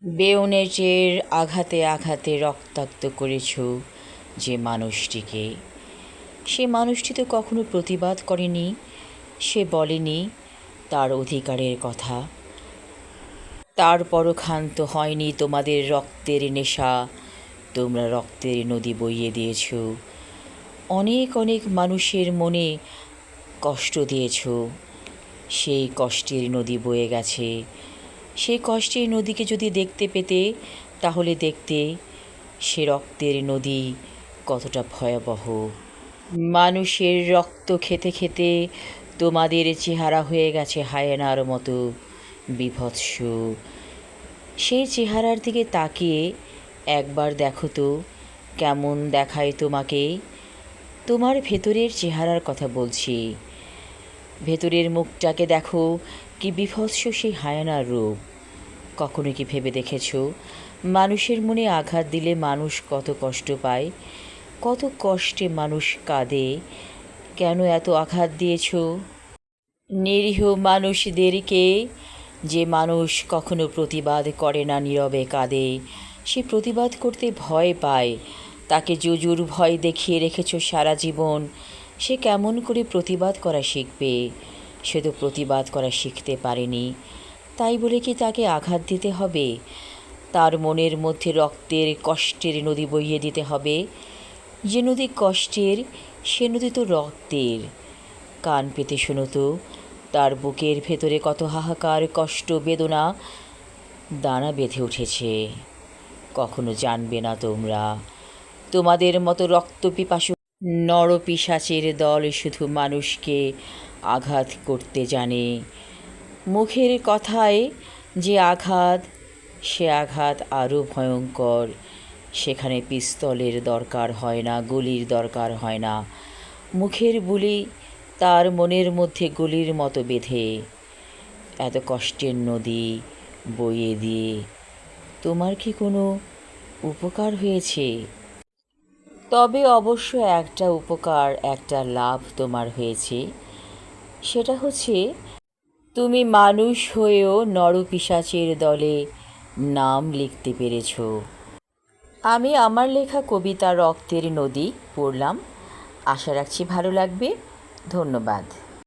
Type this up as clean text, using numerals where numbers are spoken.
বেয়োনেটের আঘাতে আঘাতে রক্তাক্ত করেছ যে মানুষটিকে, সে মানুষটি তো কখনো প্রতিবাদ করেনি। সে বলেনি তার অধিকারের কথা। তারপরও ক্ষান্ত হয়নি তোমাদের রক্তের নেশা। তোমরা রক্তের নদী বইয়ে দিয়েছ, অনেক অনেক মানুষের মনে কষ্ট দিয়েছ। সেই কষ্টের নদী বয়ে গেছে। সেই কষ্টের নদীকে যদি দেখতে পেতে, তাহলে দেখতে সে রক্তের নদী কতটা ভয়াবহ। মানুষের রক্ত খেতে খেতে তোমাদের চেহারা হয়ে গেছে হায়েনার মতো বীভৎস। সেই চেহারার দিকে তাকিয়ে একবার দেখো তো কেমন দেখায় তোমাকে। তোমার ভেতরের চেহারার কথা বলছি। ভেতরের মুখটাকে দেখো, কি বীভৎস সেই হায়েনার রূপ। কখনো কি ভেবে দেখেছ মানুষের মনে আঘাত দিলে মানুষ কত কষ্ট পায়, কত কষ্টে মানুষ কাঁদে? কেন এত আঘাত দিয়েছ নিরীহ মানুষদেরকে? যে মানুষ কখনো প্রতিবাদ করে না, নীরবে কাঁদে, সে প্রতিবাদ করতে ভয় পায়। তাকে জুজুর ভয় দেখিয়ে রেখেছ সারা জীবন। সে কেমন করে প্রতিবাদ করা শিখবে? সে তো প্রতিবাদ করা শিখতে পারেনি। তাই বলে কি তাকে আঘাত দিতে হবে? তার মনের মধ্যে রক্তের কষ্টের নদী বইয়ে দিতে হবে? যে নদী কষ্টের, সে নদী তো রক্তের। কান পেতে শোনো তো, তার বুকের ভেতরে কত হাহাকার, কষ্ট, বেদনা দানা বেঁধে উঠেছে। কখনো জানবে না তোমরা। তোমাদের মতো রক্তপিপাসু নরপিশাচের দল শুধু মানুষকে আঘাত করতে জানে। মুখের কথায় যে আঘাত, সে আঘাত আরও ভয়ঙ্কর। সেখানে পিস্তলের দরকার হয় না, গুলির দরকার হয় না। মুখের বুলি তার মনের মধ্যে গুলির মতো বেঁধে এত কষ্টের নদী বইয়ে দিয়ে তোমার কি কোনো উপকার হয়েছে? তবে অবশ্য একটা উপকার, একটা লাভ তোমার হয়েছে। সেটা হচ্ছে তুমি মানুষ হয়েও নরপিশাচের দলে নাম লিখতে পেরেছ। আমি আমার লেখা কবিতা রক্তের নদী পড়লাম। আশা রাখছি ভালো লাগবে। ধন্যবাদ।